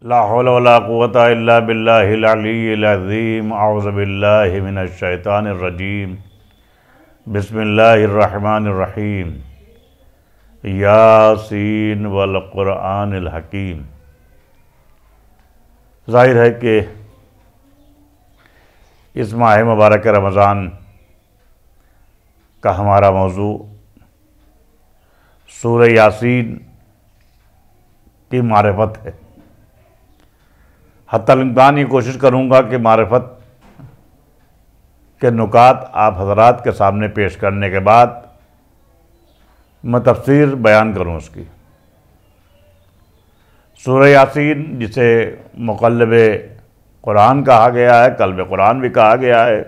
لا حول ولا قوة الا باللہ العلی العظیم اعوذ باللہ من الشیطان الرجیم بسم اللہ الرحمن الرحیم یاسین والقرآن الحکیم۔ ظاہر ہے کہ اس ماہ مبارک رمضان کا ہمارا موضوع سورہ یاسین کی معرفت ہے۔ حتی الامکان یہ کوشش کروں گا کہ معرفت کے نکات آپ حضرات کے سامنے پیش کرنے کے بعد میں تفسیر بیان کروں اس کی۔ سورہ یاسین جسے مقلب قرآن کہا گیا ہے، قلب قرآن بھی کہا گیا ہے،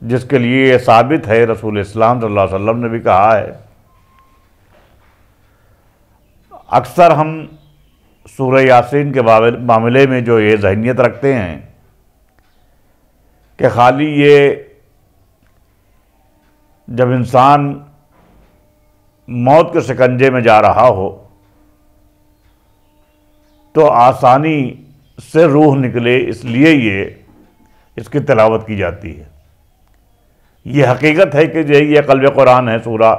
جس کے لیے یہ ثابت ہے، رسول اسلام صلی اللہ علیہ وسلم نے بھی کہا ہے۔ اکثر ہم سورہ یاسین کے معاملے میں جو یہ ذہنیت رکھتے ہیں کہ خالی یہ جب انسان موت کے شکنجے میں جا رہا ہو تو آسانی سے روح نکلے، اس لیے اس کی تلاوت کی جاتی ہے۔ یہ حقیقت ہے کہ یہ قلب قرآن ہے، سورہ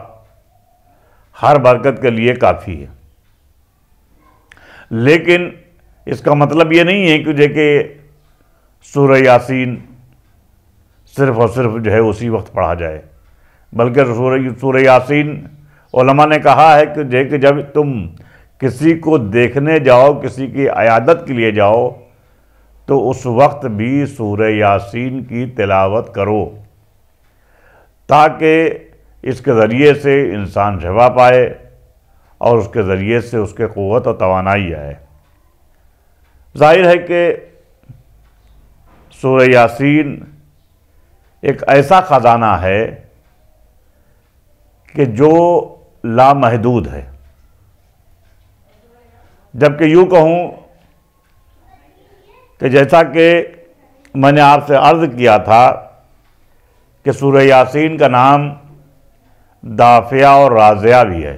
ہر برکت کے لیے کافی ہے، لیکن اس کا مطلب یہ نہیں ہے کہ سورہ یاسین صرف اور صرف اسی وقت پڑھا جائے، بلکہ سورہ یاسین علماء نے کہا ہے کہ جب تم کسی کو دیکھنے جاؤ، کسی کی عیادت کے لیے جاؤ، تو اس وقت بھی سورہ یاسین کی تلاوت کرو، تاکہ اس کے ذریعے سے انسان شفا پائے اور اس کے ذریعے سے اس کے قوت و توانائی آئے۔ ظاہر ہے کہ سورہ یاسین ایک ایسا خزانہ ہے کہ جو لامحدود ہے، جبکہ یوں کہوں کہ جیسا کہ میں نے آپ سے عرض کیا تھا کہ سورہ یاسین کا نام دافعہ اور رازیہ بھی ہے۔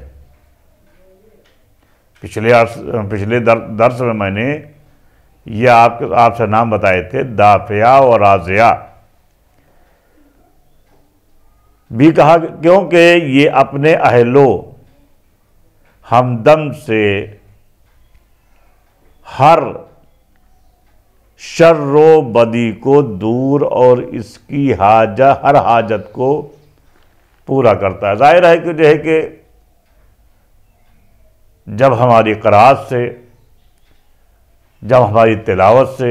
پچھلے درس میں نے یہ آپ سے نام بتائے تھے، دافعہ اور رازیہ بھی کہا، کیونکہ یہ اپنے اہل و ہمدم سے ہر شر و بدی کو دور اور اس کی ہر حاجت کو پورا کرتا ہے۔ ظاہر ہے کہ جب ہماری قرأت سے، جب ہماری تلاوت سے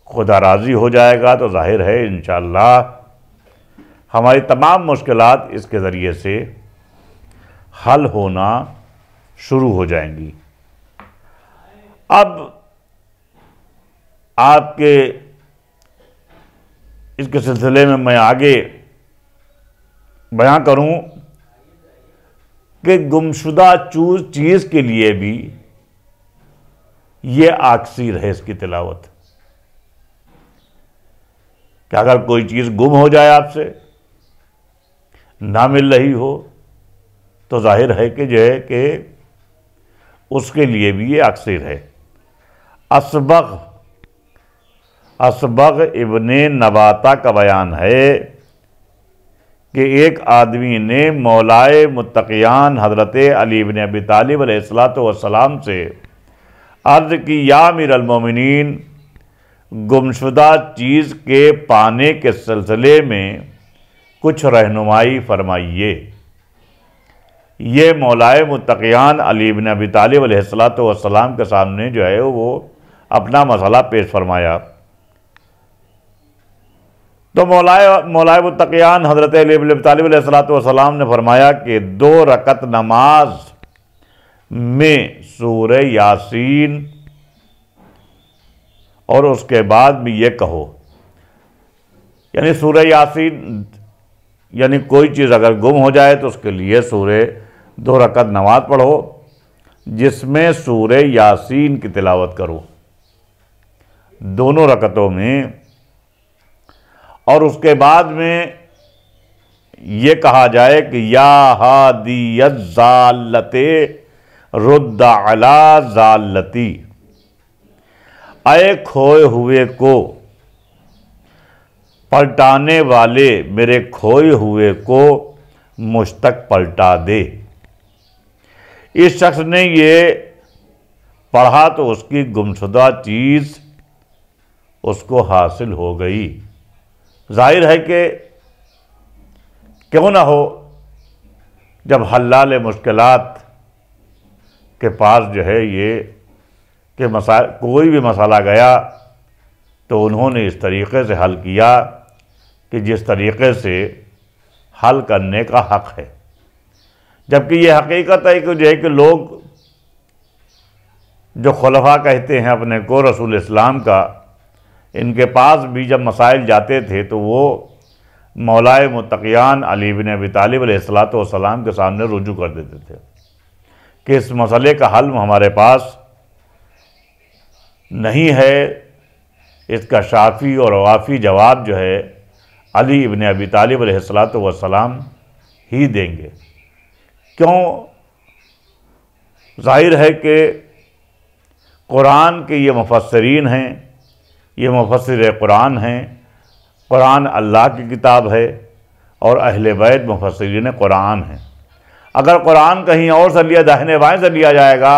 خدا راضی ہو جائے گا تو ظاہر ہے انشاءاللہ ہماری تمام مشکلات اس کے ذریعے سے حل ہونا شروع ہو جائیں گی۔ اب آپ کے اس کے سلسلے میں میں آگے بیان کروں کہ گمشدہ چیز کے لیے بھی یہ آکسیر ہے اس کی تلاوت، کہ اگر کوئی چیز گم ہو جائے، آپ سے نہ مل رہی ہو، تو ظاہر ہے کہ اس کے لیے بھی یہ آکسیر ہے۔ اسبغ ابن نباتہ کا بیان ہے کہ ایک آدمی نے مولائے متقیان حضرت علی بن ابی طالب علیہ السلام سے عرض کی، یا امیر المومنین، گمشدہ چیز کے پانے کے سلسلے میں کچھ رہنمائی فرمائیے۔ یہ مولائے متقیان علی بن ابی طالب علیہ السلام کے سامنے وہ اپنا مسئلہ پیش فرمایا، تو مولائے متقیان حضرت علی بن ابی طالب علیہ السلام نے فرمایا کہ 2 رکعت نماز میں سورہ یاسین اور اس کے بعد بھی یہ کہو، یعنی سورہ یاسین، یعنی کوئی چیز اگر گم ہو جائے تو اس کے لیے 2 رکعت نماز پڑھو جس میں سورہ یاسین کی تلاوت کرو دونوں رکعتوں میں، اور اس کے بعد میں یہ کہا جائے کہ یا ہادی الضالۃ رد علی ضالتی، اے کھوئے ہوئے کو پلٹانے والے میرے کھوئے ہوئے کو مجھ تک پلٹا دے۔ اس شخص نے یہ پڑھا تو اس کی گمشدہ چیز اس کو حاصل ہو گئی۔ ظاہر ہے کہ کیوں نہ ہو، جب حلال مشکلات کے پاس جو ہے یہ کہ کوئی بھی مسئلہ گیا تو انہوں نے اس طریقے سے حل کیا کہ جس طریقے سے حل کرنے کا حق ہے، جبکہ یہ حقیقت ہے کہ جو ہے کہ لوگ جو خلفاء کہتے ہیں اپنے کو رسول اسلام کا، ان کے پاس بھی جب مسائل جاتے تھے تو وہ مولائے متقیان علی بن ابی طالب علیہ السلام کے سامنے رجوع کر دیتے تھے کہ اس مسئلے کا حل ہمارے پاس نہیں ہے، اس کا شافی اور وافی جواب جو ہے علی ابن ابی طالب علیہ السلام ہی دیں گے۔ کیوں؟ ظاہر ہے کہ قرآن کے یہ مفسرین ہیں، یہ مفسر قرآن ہیں، قرآن اللہ کی کتاب ہے اور اہل بیت مفسرین قرآن ہیں۔ اگر قرآن کہیں اور سے لیا، داہنے بائیں سے لیا جائے گا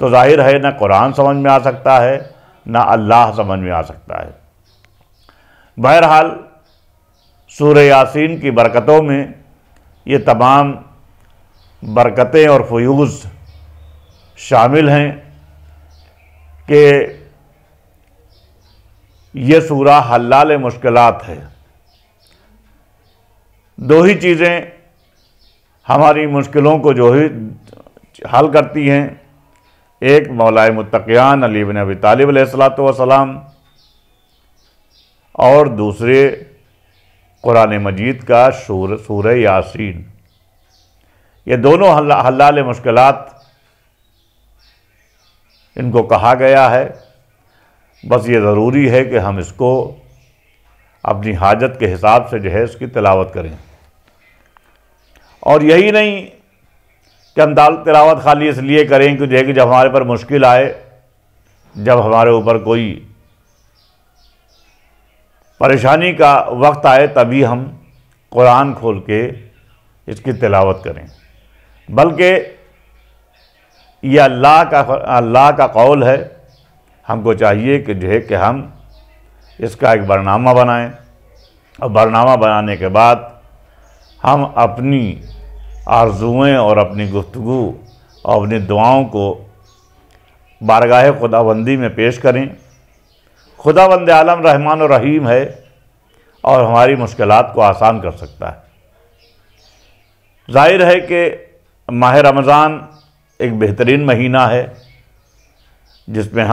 تو ظاہر ہے نہ قرآن سمجھ میں آ سکتا ہے نہ اللہ سمجھ میں آ سکتا ہے۔ بہرحال سورہ یاسین کی برکتوں میں یہ تمام برکتیں اور فیوز شامل ہیں کہ یہ سورہ حلال مشکلات ہے۔ دو ہی چیزیں ہماری مشکلوں کو جو ہی حل کرتی ہیں، ایک مولائے متقیان علی بن ابی طالب علیہ السلام اور دوسرے قرآن مجید کا سورہ یاسین۔ یہ دونوں حلال مشکلات ان کو کہا گیا ہے، بس یہ ضروری ہے کہ ہم اس کو اپنی حاجت کے حساب سے جو ہے اس کی تلاوت کریں، اور یہی نہیں کہ ہم تلاوت خالی اس لیے کریں کہ جو ہے کہ جب ہمارے پر مشکل آئے، جب ہمارے اوپر کوئی پریشانی کا وقت آئے تبھی ہم قرآن کھول کے اس کی تلاوت کریں، بلکہ یہ اللہ کا قول ہے۔ ہم کو چاہیے کہ جو ہے کہ ہم اس کا ایک برنامہ بنائیں، اور برنامہ بنانے کے بعد ہم اپنی آرزوئیں اور اپنی گفتگو اور اپنی دعاؤں کو بارگاہ خداوندی میں پیش کریں۔ خداوند عالم رحمان و رحیم ہے اور ہماری مشکلات کو آسان کر سکتا ہے۔ ظاہر ہے کہ ماہ رمضان ایک بہترین مہینہ ہے جس میں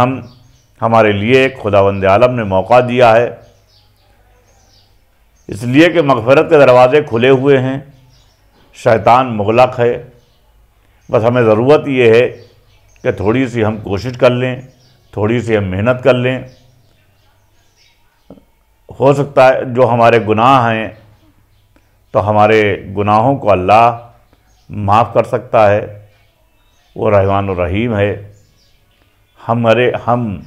ہمارے لیے ایک خداوند عالم نے موقع دیا ہے، اس لیے کہ مغفرت کے دروازے کھلے ہوئے ہیں، شیطان مغلق ہے۔ بس ہمیں ضرورت یہ ہے کہ تھوڑی سی ہم کوشش کر لیں، تھوڑی سی ہم محنت کر لیں۔ ہو سکتا ہے جو ہمارے گناہ ہیں تو ہمارے گناہوں کو اللہ معاف کر سکتا ہے، وہ رحمان الرحیم ہے۔ ہم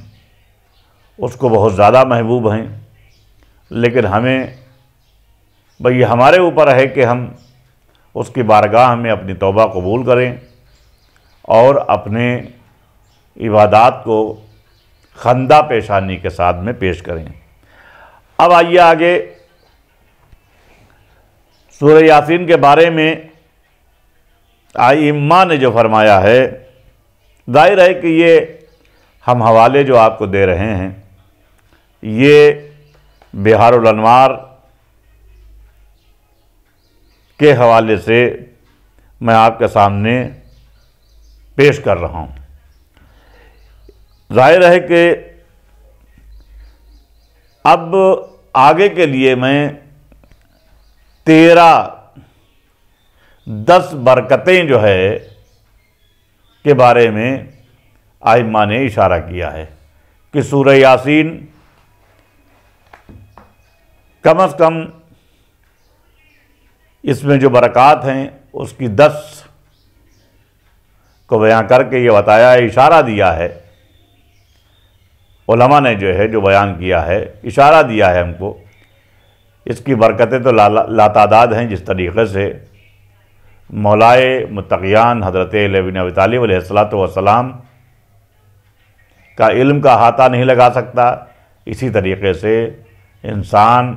اس کو بہت زیادہ محبوب ہیں، لیکن بھئی ہمارے اوپر ہے کہ ہم اس کی بارگاہ میں اپنی توبہ قبول کریں اور اپنے عبادات کو خندہ پیشانی کے ساتھ میں پیش کریں۔ اب آئیے آگے سورہ یاسین کے بارے میں ائمہ نے جو فرمایا ہے، ظاہر ہے کہ یہ ہم حوالے جو آپ کو دے رہے ہیں یہ بہار الانوار کے حوالے سے میں آپ کے سامنے پیش کر رہا ہوں۔ ظاہر ہے کہ اب آگے کے لیے میں 10 برکتیں جو ہے کے بارے میں ائمہ نے اشارہ کیا ہے کہ سورہ یاسین کم از کم اس میں جو برکات ہیں اس کی 10 کو بیان کر کے یہ بتایا ہے، اشارہ دیا ہے علماء نے جو بیان کیا ہے، اشارہ دیا ہے ہم کو، اس کی برکتیں تو لاتعداد ہیں۔ جس طریقے سے مولائے متقیان حضرت علی بن ابی طالب علیہ السلام کا علم کا احاطہ نہیں لگا سکتا، اسی طریقے سے انسان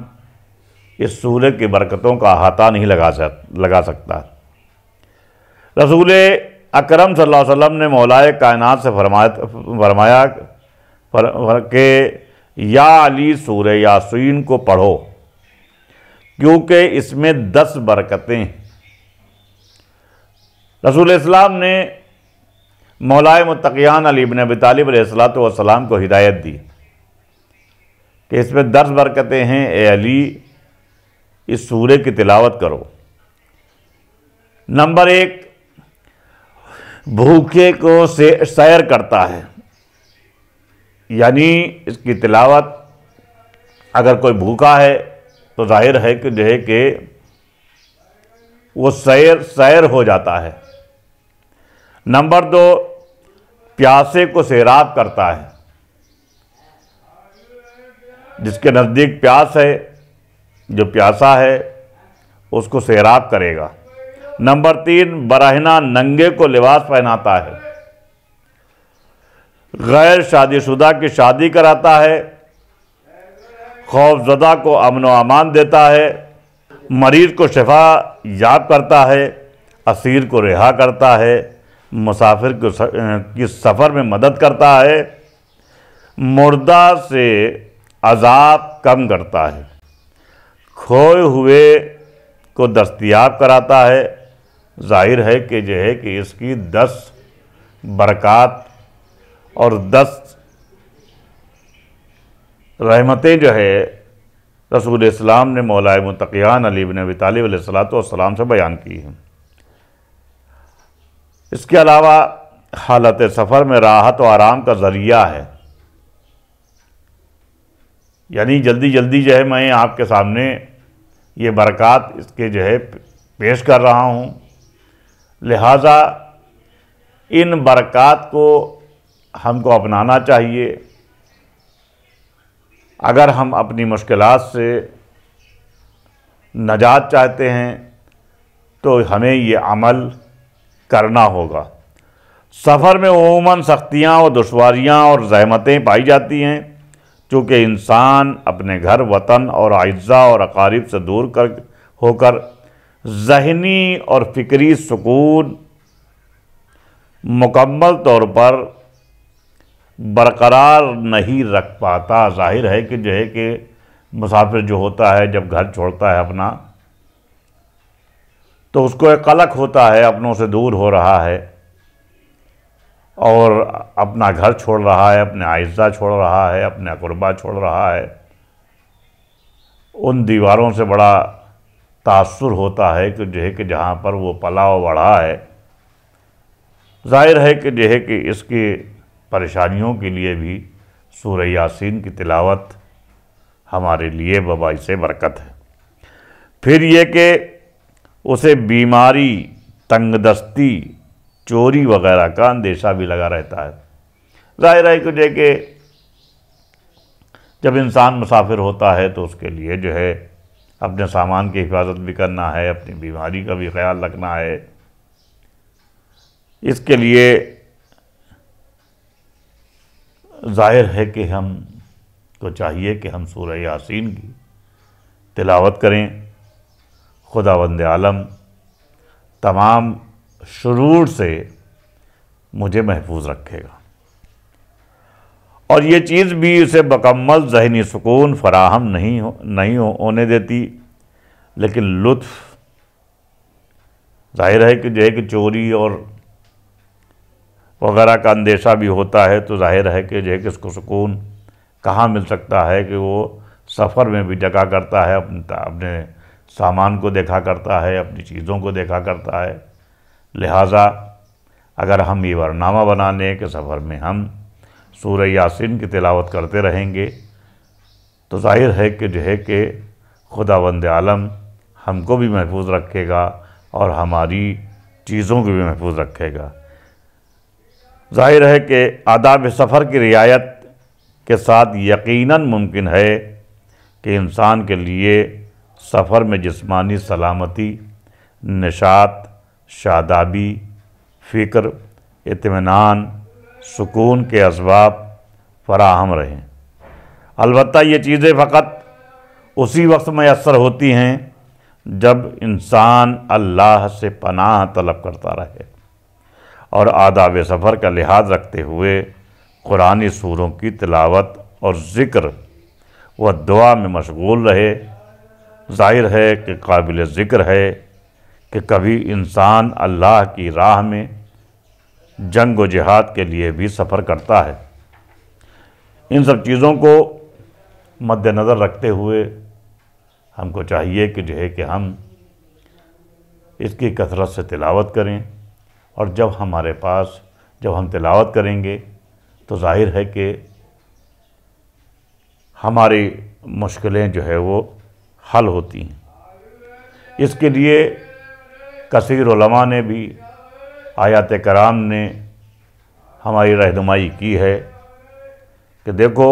اس سورہ کی برکتوں کا احاطہ نہیں لگا سکتا۔ رسول اکرم صلی اللہ علیہ وسلم نے مولائے کائنات سے فرمایا کہ یا علی سورہ یاسین کو پڑھو، کیونکہ اس میں 10 برکتیں ہیں۔ رسول اسلام نے مولائے متقیان علی بن ابی طالب علیہ السلام کو ہدایت دی کہ اس میں 10 برکتیں ہیں، اے علی اس سورہ کی تلاوت کرو۔ نمبر 1، بھوکے کو سیر کرتا ہے، یعنی اس کی تلاوت اگر کوئی بھوکا ہے تو ظاہر ہے کہ وہ سیر ہو جاتا ہے۔ نمبر 2، پیاسے کو سیراب کرتا ہے، جس کے نزدیک پیاس ہے، جو پیاسا ہے اس کو سیراب کرے گا۔ نمبر 3، برہنہ ننگے کو لباس پہناتا ہے، غیر شادی شدہ کی شادی کراتا ہے، خوف زدہ کو امن و امان دیتا ہے، مریض کو شفا یاب کرتا ہے، اسیر کو رہا کرتا ہے، مسافر کی سفر میں مدد کرتا ہے، مردہ سے عذاب کم کرتا ہے، کھوئے ہوئے کو دستیاب کراتا ہے۔ ظاہر ہے کہ اس کی 10 برکات اور 10 رحمتیں رسول اسلام نے مولائے متقیان علی بن ابی طالب علیہ السلام سے بیان کی ہیں۔ اس کے علاوہ حالت سفر میں راحت و آرام کا ذریعہ ہے، یعنی جلدی میں آپ کے سامنے یہ برکات اس کے پیش کر رہا ہوں، لہٰذا ان برکات کو ہم کو اپنانا چاہیے۔ اگر ہم اپنی مشکلات سے نجات چاہتے ہیں تو ہمیں یہ عمل کرنا ہوگا۔ سفر میں عموماً سختیاں اور دشواریاں اور زحمتیں پائی جاتی ہیں، چونکہ انسان اپنے گھر، وطن اور اعزاء اور اقارب سے دور ہو کر ذہنی اور فکری سکون مکمل طور پر برقرار نہیں رکھ پاتا۔ ظاہر ہے کہ مسافر جو ہوتا ہے جب گھر چھوڑتا ہے اپنا تو اس کو ایک قلق ہوتا ہے، اپنوں سے دور ہو رہا ہے اور اپنا گھر چھوڑ رہا ہے، اپنے اعزاء چھوڑ رہا ہے، اپنے اقربا چھوڑ رہا ہے۔ ان دیواروں سے بڑا تاثر ہوتا ہے کہ جہاں پر وہ پلا و بڑھا ہے۔ ظاہر ہے کہ اس کی پریشانیوں کے لیے بھی سورہ یاسین کی تلاوت ہمارے لیے باعث برکت ہے۔ پھر یہ کہ اسے بیماری، تنگ دستی، چوری وغیرہ کا اندیشہ بھی لگا رہتا ہے۔ ظاہر ہے کہ جب انسان مسافر ہوتا ہے تو اس کے لیے اپنے سامان کی حفاظت بھی کرنا ہے، اپنی بیماری کا بھی خیال رکھنا ہے۔ اس کے لیے ظاہر ہے کہ ہم کو چاہیے کہ ہم سورہ یاسین کی تلاوت کریں۔ خداوند عالم تمام شرور سے مجھے محفوظ رکھے گا، اور یہ چیز بھی اسے مکمل ذہنی سکون فراہم نہیں ہونے دیتی، لیکن لطف، ظاہر ہے کہ چوری اور وغیرہ کا اندیشہ بھی ہوتا ہے، تو ظاہر ہے کہ اس کو سکون کہاں مل سکتا ہے کہ وہ سفر میں بھی جگہ کرتا ہے، اپنے سامان کو دیکھا کرتا ہے، اپنی چیزوں کو دیکھا کرتا ہے۔ لہٰذا اگر ہم یہ برنامہ بنا لیں کہ سفر میں ہم سورہ یاسین کی تلاوت کرتے رہیں گے تو ظاہر ہے کہ خداوند عالم ہم کو بھی محفوظ رکھے گا اور ہماری چیزوں کو بھی محفوظ رکھے گا۔ ظاہر ہے کہ آداب سفر کی رعایت کے ساتھ یقیناً ممکن ہے کہ انسان کے لیے سفر میں جسمانی سلامتی، نشاط، شادابی، فکر، اطمینان، سکون کے اسباب فراہم رہیں۔ البتہ یہ چیزیں فقط اسی وقت میسر ہوتی ہیں جب انسان اللہ سے پناہ طلب کرتا رہے اور آداب سفر کا لحاظ رکھتے ہوئے قرآنی سوروں کی تلاوت اور ذکر و دعا میں مشغول رہے۔ ظاہر ہے کہ قابل ذکر ہے کہ کبھی انسان اللہ کی راہ میں جنگ و جہاد کے لیے بھی سفر کرتا ہے۔ ان سب چیزوں کو مد نظر رکھتے ہوئے ہم کو چاہیے کہ جو ہے کہ ہم اس کی کثرت سے تلاوت کریں، اور جب ہم تلاوت کریں گے تو ظاہر ہے کہ ہماری مشکلیں جو ہے وہ حل ہوتی ہیں۔ اس کے لیے کثیر علماء نے بھی، آیات کرام نے ہماری رہنمائی کی ہے کہ دیکھو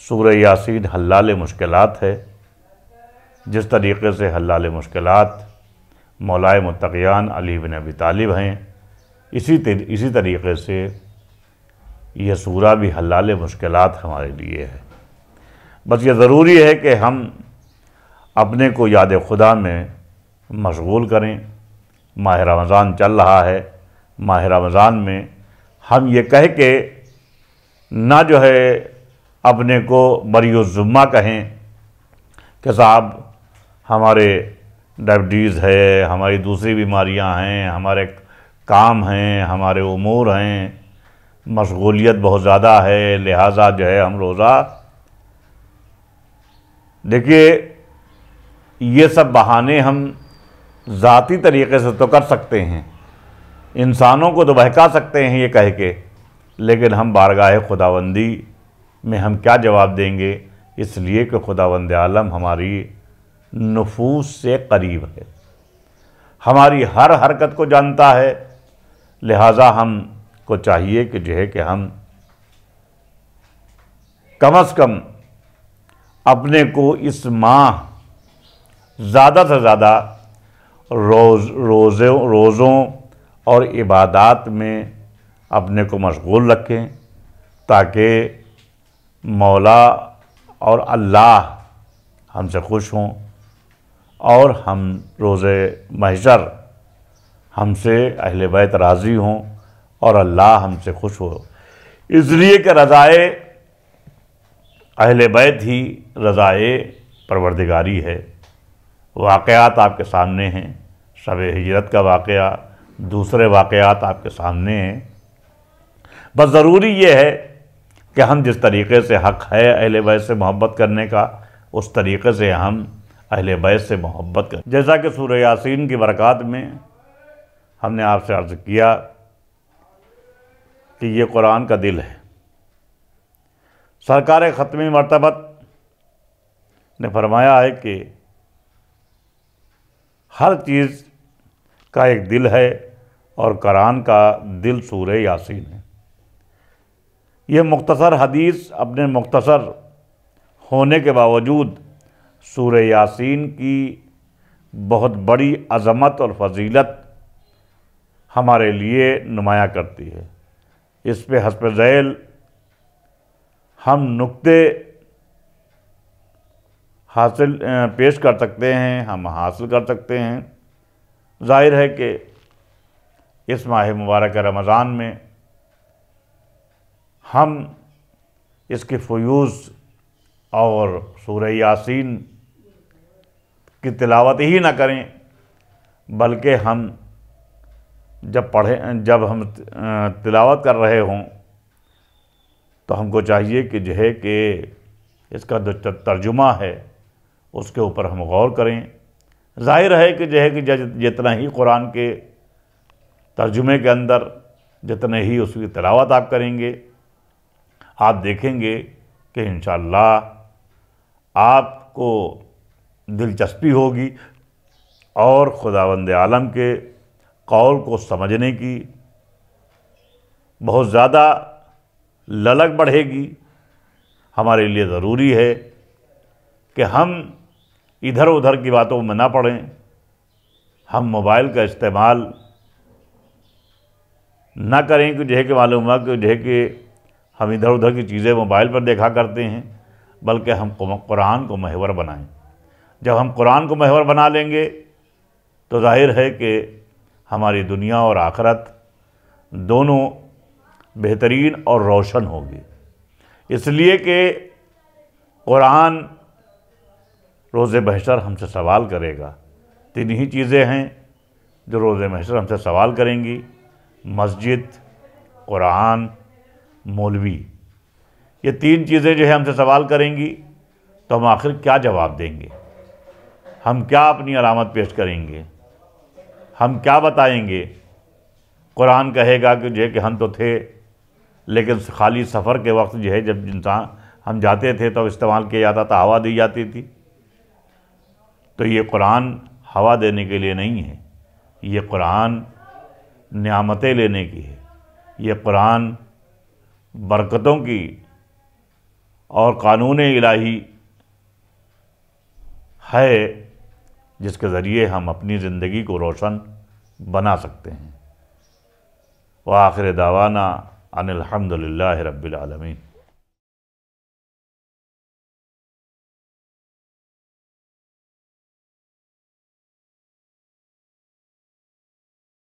سورہ یاسین حلال مشکلات ہے۔ جس طریقے سے حلال مشکلات مولائے متقیان علی بن ابی طالب ہیں، اسی طریقے سے یہ سورہ بھی حلال مشکلات ہمارے لیے ہے۔ بس یہ ضروری ہے کہ ہم اپنے کو یاد خدا میں مشغول کریں۔ ماہ رمضان چل رہا ہے، ماہ رمضان میں ہم یہ کہہ کے نہ جو ہے اپنے کو بری الذمہ کہیں کہ صاحب ہمارے ڈائبٹیز ہے، ہماری دوسری بیماریاں ہیں، ہمارے کام ہیں، ہمارے امور ہیں، مشغولیت بہت زیادہ ہے، لہٰذا جو ہے ہم روزہ۔ دیکھیے یہ سب بہانے ہم ذاتی طریقے سے تو کر سکتے ہیں، انسانوں کو تو بہکا سکتے ہیں یہ کہہ کے، لیکن ہم بارگاہ خداوندی میں ہم کیا جواب دیں گے؟ اس لیے کہ خداوند عالم ہماری نفوس سے قریب ہے، ہماری ہر حرکت کو جانتا ہے، لہٰذا ہم کو چاہیے کہ جو ہے کہ ہم کم از کم اپنے کو اس ماہ زیادہ سے زیادہ روزوں اور عبادات میں اپنے کو مشغول رکھیں، تاکہ مولا اور اللہ ہم سے خوش ہوں اور ہم روز محشر ہم سے اہل بیت راضی ہوں اور اللہ ہم سے خوش ہو۔ اس لیے کہ رضائے اہل بیت ہی رضائے پروردگاری ہے۔ واقعات آپ کے سامنے ہیں، شب ہجرت کا واقعہ، دوسرے واقعات آپ کے سامنے ہیں۔ بس ضروری یہ ہے کہ ہم جس طریقے سے حق ہے اہل بیت سے محبت کرنے کا، اس طریقے سے ہم اہل بیت سے محبت کریں۔ جیسا کہ سورہ یاسین کی برکات میں ہم نے آپ سے عرض کیا کہ یہ قرآن کا دل ہے۔ سرکار ختمی مرتبت نے فرمایا ہے کہ ہر چیز کا ایک دل ہے، اور قرآن کا دل سورہ یاسین ہے۔ یہ مختصر حدیث اپنے مختصر ہونے کے باوجود سورہ یاسین کی بہت بڑی عظمت اور فضیلت ہمارے لیے نمایاں کرتی ہے۔ اس پہ حسب ذیل ہم نکتے پیش کر سکتے ہیں، ہم حاصل کر سکتے ہیں۔ ظاہر ہے کہ اس ماہ مبارک رمضان میں ہم اس کی فیوض اور سورہ یاسین کی تلاوت ہی نہ کریں، بلکہ ہم جب ہم تلاوت کر رہے ہوں تو ہم کو چاہیے کہ جو ہے کہ اس کا جو ترجمہ ہے اس کے اوپر ہم غور کریں۔ ظاہر ہے کہ جو ہے کہ جتنا ہی قرآن کے ترجمے کے اندر جتنے ہی اس کی تلاوت آپ کریں گے، آپ دیکھیں گے کہ انشاءاللہ آپ کو دلچسپی ہوگی اور خداوند عالم کے قول کو سمجھنے کی بہت زیادہ للک بڑھے گی، ہمارے لیے ضروری ہے کہ ہم ادھر ادھر کی باتوں میں نہ پڑیں، ہم موبائل کا استعمال نہ کریں کہ جو ہے کہ معلوم ہوا کہ جو ہے کہ ہم ادھر ادھر کی چیزیں موبائل پر دیکھا کرتے ہیں، بلکہ ہم قرآن کو محور بنائیں۔ جب ہم قرآن کو محور بنا لیں گے تو ظاہر ہے کہ ہماری دنیا اور آخرت دونوں بہترین اور روشن ہوگی، اس لیے کہ قرآن روز محشر ہم سے سوال کرے گا۔ تین ہی چیزیں ہیں جو روز محشر ہم سے سوال کریں گی: مسجد، قرآن، مولوی۔ یہ تین چیزیں جو ہے ہم سے سوال کریں گی تو ہم آخر کیا جواب دیں گے؟ ہم کیا اپنی علامت پیش کریں گے؟ ہم کیا بتائیں گے؟ قرآن کہے گا کہ جو ہے کہ ہم تو تھے، لیکن خالی سفر کے وقت جو ہے جب انسان ہم جاتے تھے تو استعمال کیا جاتا تھا، ہوا دی جاتی تھی۔ تو یہ قرآن ہوا دینے کے لیے نہیں ہے، یہ قرآن نعمتیں لینے کی ہے، یہ قرآن برکتوں کی اور قانون الہی ہے جس کے ذریعے ہم اپنی زندگی کو روشن بنا سکتے ہیں۔ وآخر دعوانا ان الحمد للہ رب العالمین۔